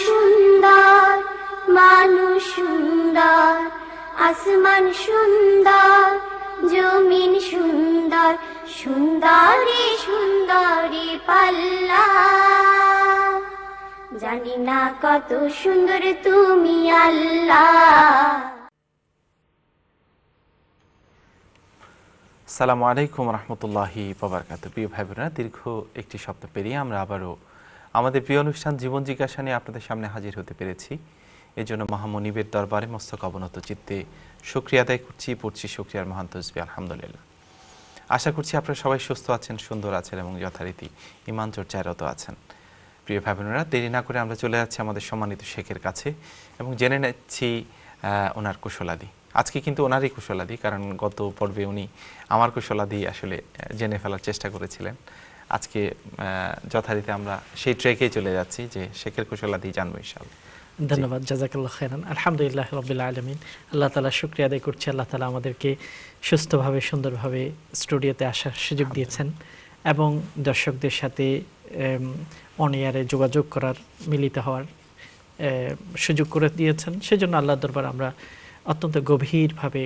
সুন্দর, মানুষ সুন্দর, আসমান সুন্দর, জমিন সুন্দর, সুন্দরী সুন্দরী পাল্লা। জানি না কত সুন্দর তুমি আল্লাহ। আসসালামু আলাইকুম রহমতুল্লাহি ওয়াবারাকাতুহু। প্রিয় ভাই বোনেরা, দীর্ঘ একটি সপ্তাহ পেরিয়ে আমরা আবারও আমাদের প্রিয় অনুষ্ঠান জীবন জিজ্ঞাসা নিয়ে আপনাদের সামনে হাজির হতে পেরেছি। এই জন্য মহামনিবের দরবারে মস্তক অবনত চিত্তে শুকরিয়া আদায় করছি, পড়ছি শুকরিয়ার মহান তসবিহ আলহামদুলিল্লাহ। আশা করছি আপনারা সবাই সুস্থ আছেন, সুন্দর আছেন এবং যথারীতি ঈমান চর্চায় রত আছেন। প্রিয় ভাই বোনেরা, দেরি না করে আমরা চলে যাচ্ছি আমাদের সম্মানিত শেখের কাছে এবং জেনে নিচ্ছি ওনার কুশলাদি। আজকে কিন্তু ওনারই কুশলাদি, কারণ গত পর্বে উনি আমার কুশলাদি আসলে জেনে ফেলার চেষ্টা করেছিলেন। আজকে যথারীতি আমরা সেই ট্রেকেই চলে যাচ্ছি যে শেখের কুশলাদি জানবো ইনশাআল্লাহ। ধন্যবাদ, জাযাকাল্লাহ খাইরান। আলহামদুলিল্লাহ রাব্বিল আলামিন। আল্লাহ তাআলা শুকরিয়া আদায় করছি। আল্লাহ তাআলা আমাদেরকে সুস্থভাবে সুন্দরভাবে স্টুডিওতে আসার সুযোগ দিয়েছেন এবং দর্শকদের সাথে অন এয়ারে যোগাযোগ করার, মিলিত হওয়ার সুযোগ করে দিয়েছেন। সেজন্য আল্লাহর দরবার আমরা অত্যন্ত গভীরভাবে,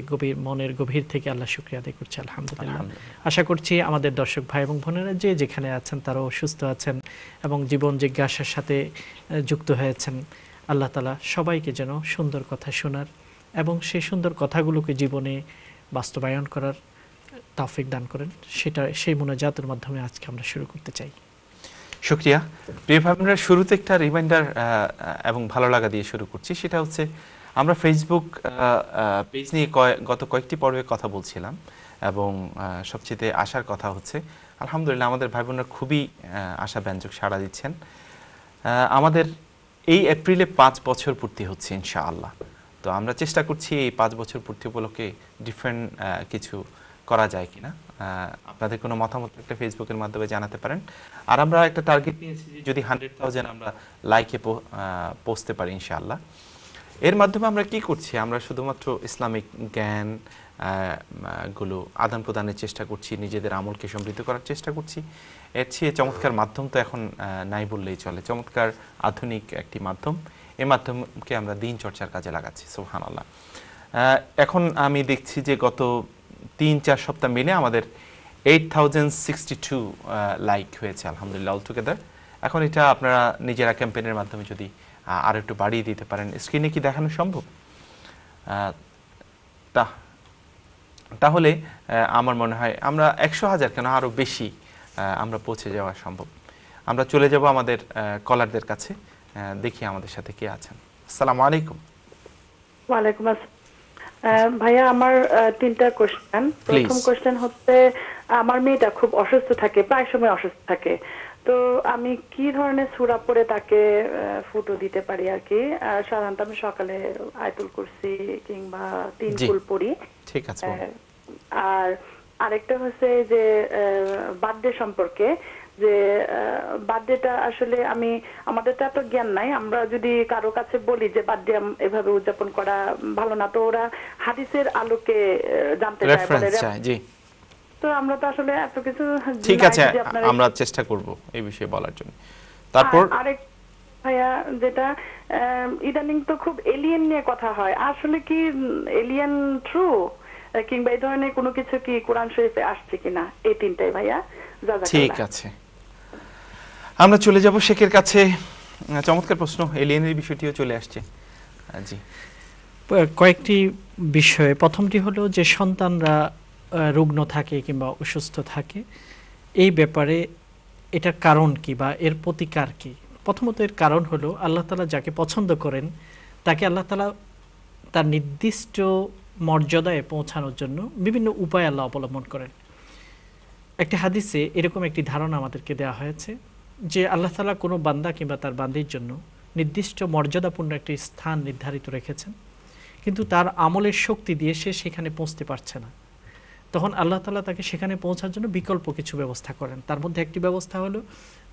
মনের গভীর থেকে আল্লাহ শুকরিয়া আদায় করছি আলহামদুলিল্লাহ। আশা করছি আমাদের দর্শক ভাই এবং বোনেরা যে যেখানে আছেন তারাও সুস্থ আছেন এবং জীবন জিজ্ঞাসার সাথে যুক্ত হয়েছেন। আল্লাহ তাআলা সবাইকে যেন সুন্দর কথা শোনার এবং সেই সুন্দর কথাগুলোকে জীবনে বাস্তবায়ন করার তৌফিক দান করেন, সেই মুনাজাতের মাধ্যমে আজকে আমরা শুরু করতে চাই। শুকরিয়া। প্রিয় ভাই বোনেরা, শুরুতে একটা রিমাইন্ডার এবং ভালো লাগা দিয়ে শুরু করছি। সেটা হচ্ছে আমরা ফেসবুক পেজ নিয়ে গত কয়েকটি পর্বে কথা বলছিলাম এবং সবচেয়ে আশার কথা হচ্ছে আলহামদুলিল্লাহ আমাদের ভাই বোনেরা খুবই আশাব্যঞ্জক সাড়া দিচ্ছেন। আমাদের এই এপ্রিলে 5 বছর পূর্তি হচ্ছে ইনশাআল্লাহ। তো আমরা চেষ্টা করছি এই 5 বছর পূর্তি উপলক্ষে ডিফারেন্ট কিছু করা যায় কিনা। আপনাদের কোনো মতামত একটা ফেসবুকের মাধ্যমে জানাতে পারেন। আর আমরা একটা টার্গেট নিয়েছি যে যদি 100,000 আমরা লাইকে পৌঁছতে পারি ইনশাআল্লাহ। এর মাধ্যমে আমরা কি করছি, আমরা শুধুমাত্র ইসলামিক জ্ঞান গুলো আদান প্রদানের চেষ্টা করছি, নিজেদের আমলকে সমৃদ্ধ করার চেষ্টা করছি। এর চেয়ে চমৎকার মাধ্যম তো এখন নাই বললেই চলে। চমৎকার আধুনিক একটি মাধ্যম, এই মাধ্যমকে আমরা দিন চর্চার কাজে লাগাচ্ছি। সুবহানাল্লাহ। এখন আমি দেখছি যে গত 3-4 সপ্তাহ মিলে আমাদের 8062 লাইক হয়েছে আলহামদুলিল্লাহ অল টুগেদার। এখন এটা আপনারা নিজেরা ক্যাম্পেইনের মাধ্যমে যদি আর একটু বাড়িয়ে দিতে পারেন। স্ক্রিনে কি দেখানো সম্ভব? তাহলে আমার মনে হয় আমরা 100,000 কেন আরও বেশি আমরা পৌঁছে যাওয়া সম্ভব। আমরা চলে যাব আমাদের কলারদের কাছে, দেখি আমাদের সাথে কে আছেন। আসসালামু আলাইকুম। ওয়ালাইকুম আসসালাম। ভাইয়া, আমার 3টা কোশ্চেন। প্রথম কোশ্চেন হচ্ছে, আমার মেয়েটা খুব অসুস্থ থাকে, প্রায় সময় অসুস্থ থাকে। তো আমি কি ধরনের সূরা পড়ে তাকে ফুটো দিতে পারি আর কি? সাধারণত আমি সকালে আয়াতুল কুরসি কিংবা 3 কুল পড়ি। ঠিক আছে। আর আরেকটা হচ্ছে যে বার্থডে সম্পর্কে, যে বার্থডেটা আসলে আমাদের তো এত জ্ঞান নাই। আমরা যদি কারো কাছে বলি যে বার্থডে এভাবে উদযাপন করা ভালো না, তো ওরা হাদিসের আলোকে জানতে চায়। জি, তো আমরা তো আসলে এত কিছু। ঠিক আছে, আমরা চেষ্টা করব এই বিষয়ে বলার জন্য। তারপর আরেক ভাইয়া, যেটা ইদানিং তো খুব এলিয়েন নিয়ে কথা হয়, আসলে কি এলিয়েন ট্রু কিংবা এই ধরনের কোনো কিছু কি কোরআন শরীফে আসছে কিনা? এই 3টাই ভাইয়া। ঠিক আছে, আমরা চলে যাব শেখের কাছে। চমৎকার প্রশ্ন, এলিয়েনের বিষয়টিও চলে আসছে। জি, কয়েকটি বিষয়। প্রথমটি হলো যে সন্তানরা রুগ্ন থাকে কিংবা অসুস্থ থাকে, এই ব্যাপারে এটার কারণ কি বা এর প্রতিকার কি? প্রথমত এর কারণ হলো আল্লাহ তাআলা যাকে পছন্দ করেন তাকে আল্লাহ তাআলা তার নির্দিষ্ট মর্যাদায় পৌঁছানোর জন্য বিভিন্ন উপায় আল্লাহ অবলম্বন করেন। একটি হাদিসে এরকম একটি ধারণা আমাদেরকে দেওয়া হয়েছে যে আল্লাহ তাআলা কোনো বান্দা কিংবা তার বান্দির জন্য নির্দিষ্ট মর্যাদাপূর্ণ একটি স্থান নির্ধারিত রেখেছেন, কিন্তু তার আমলের শক্তি দিয়ে সে সেখানে পৌঁছতে পারছে না। তখন আল্লাহ তাআলা তাকে সেখানে পৌঁছার জন্য বিকল্প কিছু ব্যবস্থা করেন। তার মধ্যে একটি ব্যবস্থা হলো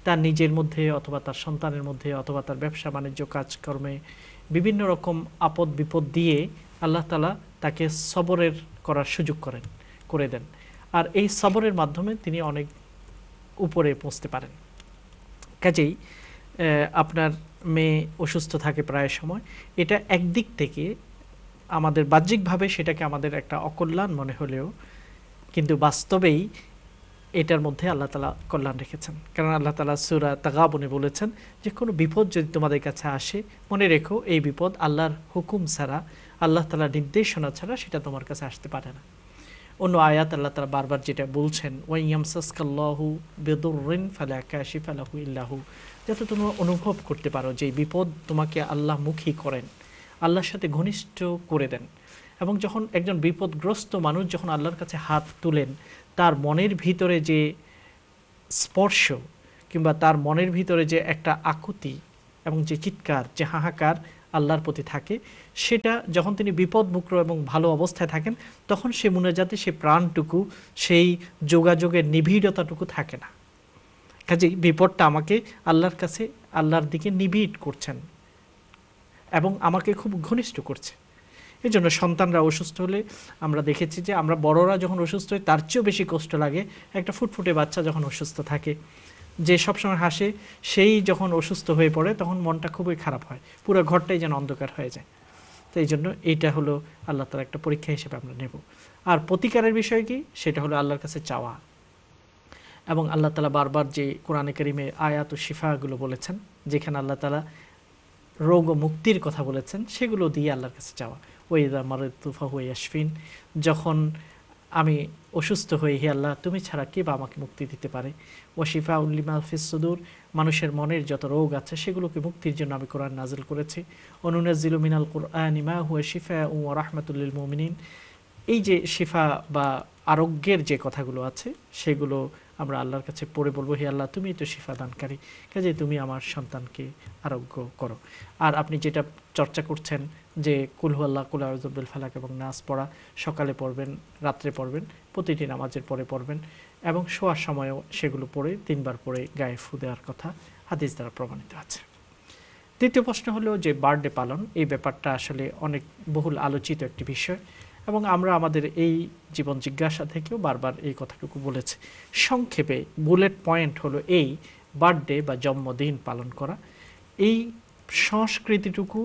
তার নিজের মধ্যে অথবা তার সন্তানের মধ্যে অথবা তার ব্যবসা বাণিজ্য কাজকর্মে বিভিন্ন রকম আপদ বিপদ দিয়ে আল্লাহ তাআলা তাকে সবরের করার সুযোগ করে দেন। আর এই সবরের মাধ্যমে তিনি অনেক উপরে পৌঁছতে পারেন। কাজেই আপনার মেয়ে অসুস্থ থাকে প্রায় সময়, এটা একদিক থেকে আমাদের বাহ্যিকভাবে সেটাকে আমাদের একটা অকল্যাণ মনে হলেও কিন্তু বাস্তবেই এটার মধ্যে আল্লাহ তাআলা কল্যাণ রেখেছেন। কারণ আল্লাহ তাআলা সূরা তাগাবুনে বলেছেন যে কোনো বিপদ যদি তোমাদের কাছে আসে, মনে রেখো এই বিপদ আল্লাহর হুকুম ছাড়া, আল্লাহ তাআলার নির্দেশনা ছাড়া সেটা তোমার কাছে আসতে পারে না। অন্য আয়াত আল্লাহ তাআলা বারবার যেটা বলছেন, ওয়াইয়ামসাসকাল্লাহু বিদুররিন ফালা কাশিফা লাহু ইল্লা হু, যাতে তুমি অনুভব করতে পারো যে বিপদ তোমাকে আল্লাহমুখী করেন, আল্লাহর সাথে ঘনিষ্ঠ করে দেন। এবং যখন একজন বিপদগ্রস্ত মানুষ যখন আল্লাহর কাছে হাত তুলেন, তার মনের ভিতরে যে স্পর্শ কিংবা তার মনের ভিতরে যে একটা আকুতি এবং যে চিৎকার, যে হাহাকার আল্লাহর প্রতি থাকে, সেটা যখন তিনি বিপদমুক্ত এবং ভালো অবস্থায় থাকেন, তখন সে মুনাজাতে সে প্রাণটুকু, সেই যোগাযোগের নিবিড়তাটুকু থাকে না। কাজেই বিপদটা আমাকে আল্লাহর কাছে, আল্লাহর দিকে নিবিড় করছেন এবং আমাকে খুব ঘনিষ্ঠ করছে। এই জন্য সন্তানরা অসুস্থ হলে আমরা দেখেছি যে আমরা বড়রা যখন অসুস্থ হই তার চেয়েও বেশি কষ্ট লাগে একটা ফুটফুটে বাচ্চা যখন অসুস্থ থাকে, যে সবসময় হাসে, সেই যখন অসুস্থ হয়ে পড়ে তখন মনটা খুবই খারাপ হয়, পুরো ঘরটাই যেন অন্ধকার হয়ে যায়। তো এই জন্য এইটা হলো আল্লাহ তাআলার একটা পরীক্ষা হিসেবে আমরা নেব। আর প্রতিকারের বিষয় কি, সেটা হলো আল্লাহর কাছে চাওয়া। এবং আল্লাহ তাআলা বারবার যে কোরআনে কারিমে আয়াত ও শিফাগুলো বলেছেন, যেখানে আল্লাহ তাআলা রোগ ও মুক্তির কথা বলেছেন, সেগুলো দিয়ে আল্লাহর কাছে চাওয়া। ওয়াইদা মারিদতু ফাহুয়া ইয়াশফিন, যখন আমি অসুস্থ হই, হে আল্লাহ তুমি ছাড়া কে বা আমাকে মুক্তি দিতে পারে। ওয়াশিফাউল লিমা ফিস সুদূর, মানুষের মনের যত রোগ আছে সেগুলোকে মুক্তির জন্য আমি কোরআন নাযিল করেছি। অনুনাজ্জিলু মিনাল কুরআনি মা হুয়া শিফাউন ওয়া রাহমাতুল লিল মুমিনিন, এই যে শিফা বা আরোগ্যের যে কথাগুলো আছে সেগুলো আমরা আল্লাহর কাছে পড়ে বলবো, হে আল্লাহ তুমি তো শিফা দানকারী, কাজে তুমি আমার সন্তানকে আরোগ্য করো। আর আপনি যেটা চর্চা করছেন যে কুল হুয়াল্লাহ, কুল আউযু বিল ফালাক এবং নাস পড়া, সকালে পড়বেন, রাত্রে পড়বেন, প্রতিটি নামাজের পরে পড়বেন এবং শোয়ার সময়ও সেগুলো পড়ে 3 বার পড়ে গায়ে ফু দেওয়ার কথা হাদিস দ্বারা প্রমাণিত আছে। দ্বিতীয় প্রশ্ন হলো যে বার্থডে পালন, এই ব্যাপারটা আসলে অনেক বহুল আলোচিত একটি বিষয় এবং আমরা আমাদের এই জীবন জিজ্ঞাসা থেকেও বারবার এই কথাটুকু বলেছি। সংক্ষেপে বুলেট পয়েন্ট হলো এই, বার্থডে বা জন্মদিন পালন করা, এই সংস্কৃতিটুকু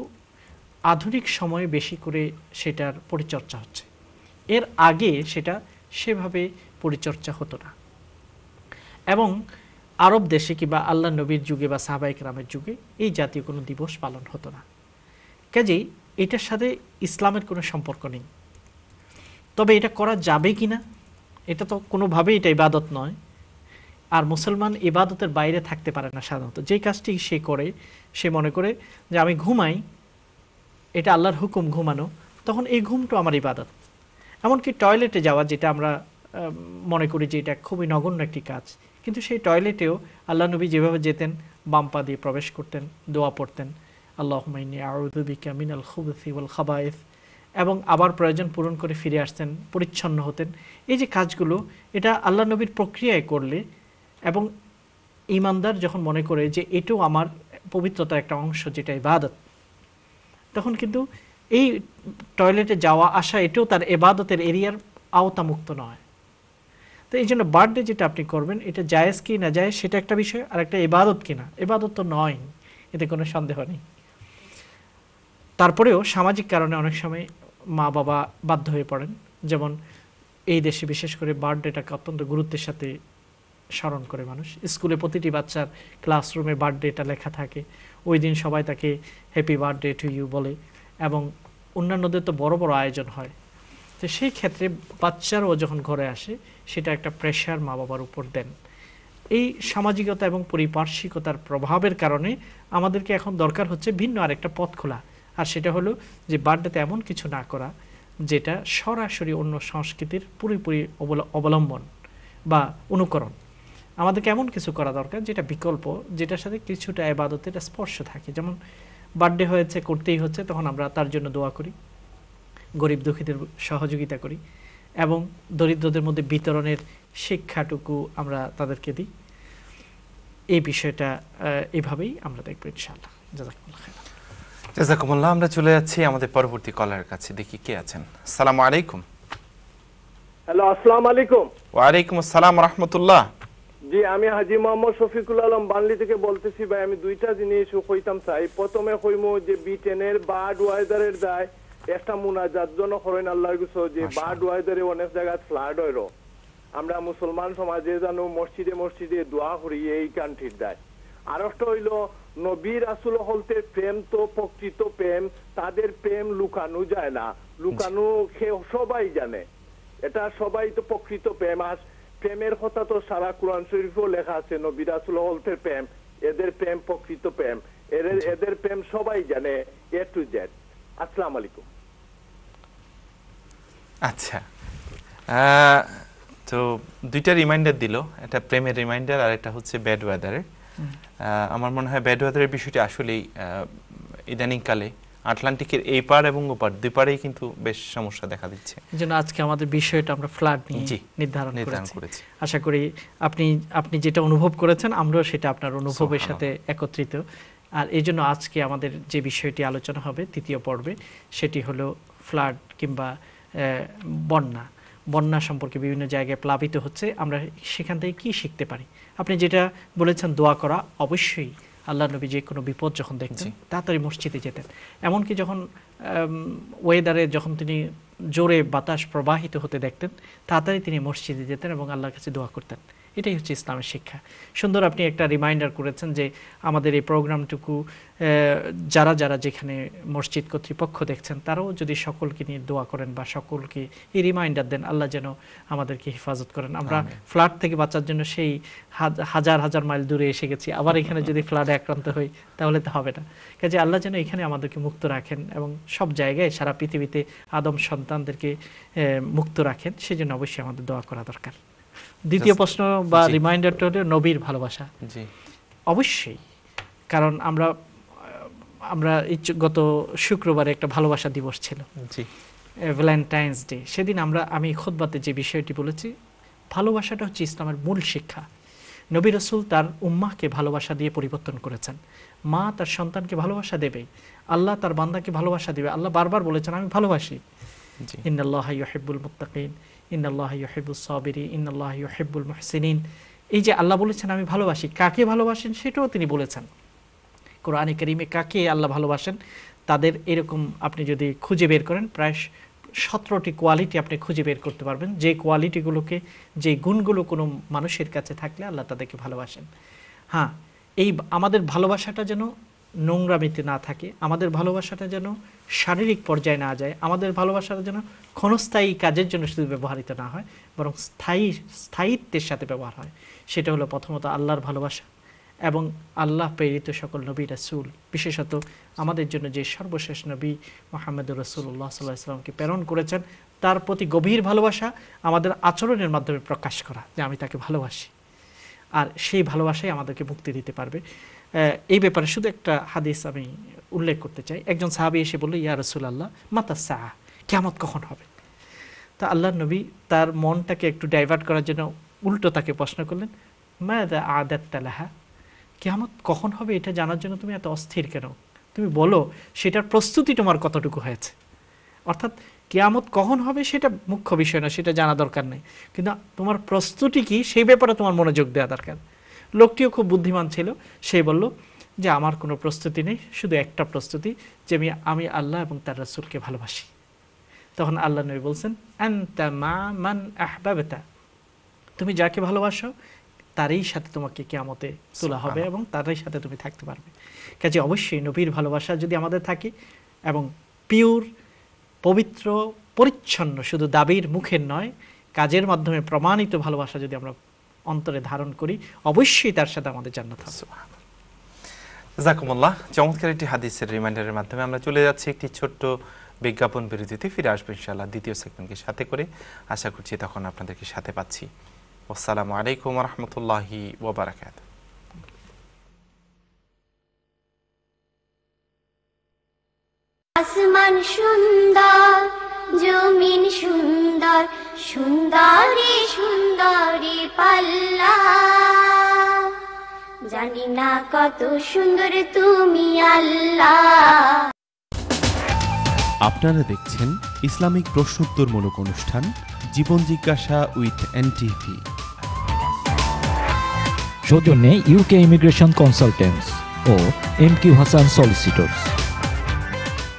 আধুনিক সময়ে বেশি করে সেটার পরিচর্চা হচ্ছে। এর আগে সেটা সেভাবে পরিচর্চা হতো না এবং আরব দেশে কিংবা আল্লাহ নবীর যুগে বা সাহাবায়ে কেরামের যুগে এই জাতীয় কোনো দিবস পালন হতো না। কাজেই এটার সাথে ইসলামের কোনো সম্পর্ক নেই। তবে এটা করা যাবে কিনা, এটা তো কোনোভাবেই এটা ইবাদত নয়। আর মুসলমান ইবাদতের বাইরে থাকতে পারে না সাধারণত। যেই কাজটি সে করে, সে মনে করে যে আমি ঘুমাই, এটা আল্লাহর হুকুম ঘুমানো, তখন এই ঘুমটা আমার ইবাদত। এমনকি টয়লেটে যাওয়া, যেটা আমরা মনে করি যে এটা খুবই নগণ্য একটি কাজ, কিন্তু সেই টয়লেটেও আল্লাহ নবী যেভাবে যেতেন, বাম পা দিয়ে প্রবেশ করতেন, দোয়া পড়তেন, আল্লাহুম্মা ইন্নী আউযু বিকা মিনাল খুবুসি ওয়াল খাবায়েস, এবং আবার প্রয়োজন পূরণ করে ফিরে আসতেন, পরিচ্ছন্ন হতেন। এই যে কাজগুলো, এটা আল্লাহ নবীর প্রক্রিয়ায় করলে এবং ঈমানদার যখন মনে করে যে এটাও আমার পবিত্রতার একটা অংশ, যেটা ইবাদত, তখন কিন্তু এই টয়লেটে যাওয়া আসা এটাও তার ইবাদতের এরিয়ার আওতামুক্ত নয়। তো এই জন্য বার্থডে যেটা আপনি করবেন, এটা জায়েজ কি না জায়েজ সেটা একটা বিষয়, আর একটা ইবাদত কিনা, ইবাদত তো নয়, এতে কোনো সন্দেহ নেই। তারপরেও সামাজিক কারণে অনেক সময় মা বাবা বাধ্য হয়ে পড়েন। যেমন এই দেশে বিশেষ করে বার্থডেটাকে অত্যন্ত গুরুত্বের সাথে স্মরণ করে মানুষ। স্কুলে প্রতিটি বাচ্চার ক্লাসরুমে বার্থডেটা লেখা থাকে, ওই দিন সবাই তাকে হ্যাপি বার্থডে টু ইউ বলে এবং অন্যান্যদের তো বড় বড় আয়োজন হয়। তো সেই ক্ষেত্রে বাচ্চারও যখন ঘরে আসে, সেটা একটা প্রেশার মা বাবার উপর দেন। এই সামাজিকতা এবং পরিপার্শ্বিকতার প্রভাবের কারণে আমাদেরকে এখন দরকার হচ্ছে ভিন্ন আরেকটা পথ খোলা, আর সেটা হলো যে বার্থডেতে এমন কিছু না করা যেটা সরাসরি অন্য সংস্কৃতির পুরোপুরি অবলম্বন বা অনুকরণ। আমাদেরকে এমন কিছু করা দরকার যেটা বিকল্প, যেটার সাথে কিছুটা ইবাদতের স্পর্শ থাকে। যেমন বার্থডে হয়েছে, করতেই হচ্ছে, তখন আমরা তার জন্য দোয়া করি, গরিব দুঃখীদের সহযোগিতা করি এবং দরিদ্রদের মধ্যে বিতরণের শিক্ষাটুকু আমরা তাদেরকে দিই। এই বিষয়টা এভাবেই আমরা দেখব ইনশাআল্লাহ। জাযাকুমুল্লাহ খাইরান। জাযাকুমুল্লাহ। আমরা চলে যাচ্ছি আমাদের পরবর্তী কলার কাছে, দেখি কে আছেন। আসসালামু আলাইকুম। হ্যালো, আসসালামু আলাইকুম। ওয়া আলাইকুম আসসালাম ওয়া রাহমাতুল্লাহ। জি, আমি হাজী মোহাম্মদ শফিকুল আলম বানলি থেকে বলতেছি ভাই। আমি দুইটা জিনিস কইতাম চাই। প্রথমে কইমু যে ব্রিটেনের বার্ড ওয়েদারের দায় একটা মুনাজাত জন করেন আল্লাহর কাছে যে বার্ড ওয়েদারে অনেক জায়গায় ফ্লাড হইল। আমরা মুসলমান সমাজে জানো মসজিদে মসজিদে দোয়া করি এই কান্ট্রির দায়। আর একটা হইল নবী রাসূল হলতে প্রেম তো প্রকৃত প্রেম, তাদের প্রেম লুকানো যায় না, লুকানো সবাই জানে, এটা সবাই তো প্রকৃত প্রেম। আর প্রেমের কথা তো সারা কোরআন শরীফেও লেখা আছে, নবী রাসূল হলতে প্রেম, এদের প্রেম প্রকৃত প্রেম, এদের প্রেম সবাই জানে এ টু জেড। আসসালামু আলাইকুম। আচ্ছা, তো দুইটা রিমাইন্ডার দিল, একটা প্রেমের রিমাইন্ডার আর একটা হচ্ছে ব্যাড ওয়েদারের। আমার মনে হয় ব্যাড ওয়েদারের বিষয়টি আসলেই ইদানিংকালে আটলান্টিকের এই পার এবং ওপার দুই পারেই কিন্তু বেশ সমস্যা দেখা দিচ্ছে। যেন আজকে আমাদের বিষয়টা আমরা ফ্লাড নিয়ে নির্ধারণ করেছি। আশা করি আপনি যেটা অনুভব করেছেন আমরাও সেটা আপনার অনুভবের সাথে একত্রিত। আর এই জন্য আজকে আমাদের যে বিষয়টি আলোচনা হবে তৃতীয় পর্বে, সেটি হলো ফ্লাড কিংবা বন্যা সম্পর্কে বিভিন্ন জায়গায় প্লাবিত হচ্ছে, আমরা সেখান থেকে কি শিখতে পারি। আপনি যেটা বলেছেন দোয়া করা, অবশ্যই আল্লাহ নবী যে কোনো বিপদ যখন দেখতেন তাড়াতাড়ি মসজিদে যেতেন। এমনকি যখন ওয়েদারে যখন তিনি জোরে বাতাস প্রবাহিত হতে দেখতেন তাড়াতাড়ি তিনি মসজিদে যেতেন এবং আল্লাহর কাছে দোয়া করতেন। এটাই হচ্ছে ইসলামের শিক্ষা। সুন্দর আপনি একটা রিমাইন্ডার করেছেন যে আমাদের এই প্রোগ্রামটুকু যারা যারা যেখানে মসজিদ কর্তৃপক্ষ দেখছেন তারাও যদি সকলকে নিয়ে দোয়া করেন বা সকলকে এই রিমাইন্ডার দেন, আল্লাহ যেন আমাদেরকে হেফাজত করেন। আমরা ফ্লাড থেকে বাঁচার জন্য সেই হাজার হাজার মাইল দূরে এসে গেছি, আবার এখানে যদি ফ্লাডে আক্রান্ত হই তাহলে তো হবে না। কাজে আল্লাহ যেন এখানে আমাদেরকে মুক্ত রাখেন এবং সব জায়গায় সারা পৃথিবীতে আদম সন্তানদেরকে মুক্ত রাখেন, সেজন্য অবশ্যই আমাদের দোয়া করা দরকার। দ্বিতীয় প্রশ্ন বা রিমাইন্ডারটা হলো নবীর ভালোবাসা। অবশ্যই, কারণ আমরা গত শুক্রবারে একটা ভালোবাসা দিবস ছিল, ভ্যালেন্টাইন্স ডে। সেদিন আমি খুতবাতে যে বিষয়টি বলেছি, ভালোবাসাটা হচ্ছে ইসলামের মূল শিক্ষা। নবী রাসূল তার উম্মাহকে ভালোবাসা দিয়ে পরিবর্তন করেছেন। মা তার সন্তানকে ভালোবাসা দেবে, আল্লাহ তার বান্দাকে ভালোবাসা দেবে। আল্লাহ বারবার বলেছেন আমি ভালোবাসি, ইন্নাল্লাহা ইউহিব্বুল মুত্তাকিন, ইন্নাল্লাহা ইউহিব্বুস সাবিরিন, ইন্নাল্লাহা ইউহিব্বুল মুহসিনিন। এই যে আল্লাহ বলেছেন আমি ভালোবাসি, কাকে ভালোবাসেন সেটাও তিনি বলেছেন। কোরআনে কারীমে কাকে আল্লাহ ভালোবাসেন তাদের এরকম আপনি যদি খুঁজে বের করেন প্রায় 17টি কোয়ালিটি আপনি খুঁজে বের করতে পারবেন, যে কোয়ালিটিগুলোকে, যে গুণগুলো কোনো মানুষের কাছে থাকলে আল্লাহ তাদেরকে ভালোবাসেন। হ্যাঁ, এই আমাদের ভালোবাসাটা যেন নোংরামিতে না থাকে, আমাদের ভালোবাসাটা যেন শারীরিক পর্যায়ে না যায়, আমাদের ভালোবাসাটা যেন ক্ষণস্থায়ী কাজের জন্য শুধু ব্যবহৃত না হয়, বরং স্থায়িত্বের সাথে ব্যবহার হয়। সেটা হলো প্রথমত আল্লাহর ভালোবাসা এবং আল্লাহ প্রেরিত সকল নবী রাসূল, বিশেষত আমাদের জন্য যে সর্বশেষ নবী মুহাম্মদুর রাসূলুল্লাহ সাল্লাল্লাহু আলাইহি ওয়াসাল্লামকে প্রেরণ করেছেন, তার প্রতি গভীর ভালোবাসা আমাদের আচরণের মাধ্যমে প্রকাশ করা যে আমি তাকে ভালোবাসি। আর সেই ভালোবাসাই আমাদেরকে মুক্তি দিতে পারবে। এই ব্যাপারে শুধু একটা হাদিস আমি উল্লেখ করতে চাই। একজন সাহাবী এসে বলল, ইয়া রাসূলুল্লাহ মাতা সাআ, কিয়ামত কখন হবে? তা আল্লাহর নবী তার মনটাকে একটু ডাইভার্ট করার জন্য উল্টো তাকে প্রশ্ন করলেন, মাযা আ'দাত্তা লাহা, কিয়ামত কখন হবে এটা জানার জন্য তুমি এত অস্থির কেন? তুমি বলো সেটার প্রস্তুতি তোমার কতটুকু হয়েছে। অর্থাৎ কিয়ামত কখন হবে সেটা মুখ্য বিষয় না, সেটা জানা দরকার নেই, কিন্তু তোমার প্রস্তুতি কি সেই ব্যাপারে তোমার মনোযোগ দেওয়া দরকার। লোকটিও খুব বুদ্ধিমান ছিল, সে বলল যে আমার কোনো প্রস্তুতি নেই, শুধু একটা প্রস্তুতি যে আমি আল্লাহ এবং তার রাসূলকে ভালোবাসি। তখন আল্লাহ নবী বলছেন, আনতা মা মান আহবাবতা, তুমি যাকে ভালোবাসো তারই সাথে তোমাকে কিয়ামতে তোলা হবে এবং তারই সাথে তুমি থাকতে পারবে। কাজে অবশ্যই নবীর ভালোবাসা যদি আমাদের থাকে এবং পিওর, পবিত্র, পরিচ্ছন্ন, শুধু দাবির মুখের নয় কাজের মাধ্যমে প্রমাণিত ভালোবাসা যদি আমরা অন্তরে ধারণ করি, অবশ্যই তার সাথে আমাদের জান্নাত হবে। জাযাকুমুল্লাহ। চমৎকার একটি হাদিসের রিমাইন্ডারের মাধ্যমে আমরা চলে যাচ্ছি একটি ছোট্ট বিজ্ঞাপন বিরতিতে। ফিরে আসবো ইনশাআল্লাহ দ্বিতীয় সেগমেন্টকে সাথে করে। আশা করছি তখন আপনাদেরকে সাথে পাচ্ছি। আসসালামু আলাইকুম ওয়া রাহমাতুল্লাহি ওয়া বারাকাতুহু। আসমান সুন্দর, জমিন সুন্দর, সুন্দরী সুন্দরী পাল্লা, জানি না কত সুন্দর তুমি আল্লাহ। আপনারা দেখছেন ইসলামিক প্রশ্নোত্তরমূলক অনুষ্ঠান জীবন জিজ্ঞাসা উইথ এনটিভি। সৌজন্যে UK ইমিগ্রেশন কনসালটেন্টস ও MQ হাসান সলিসিটরস।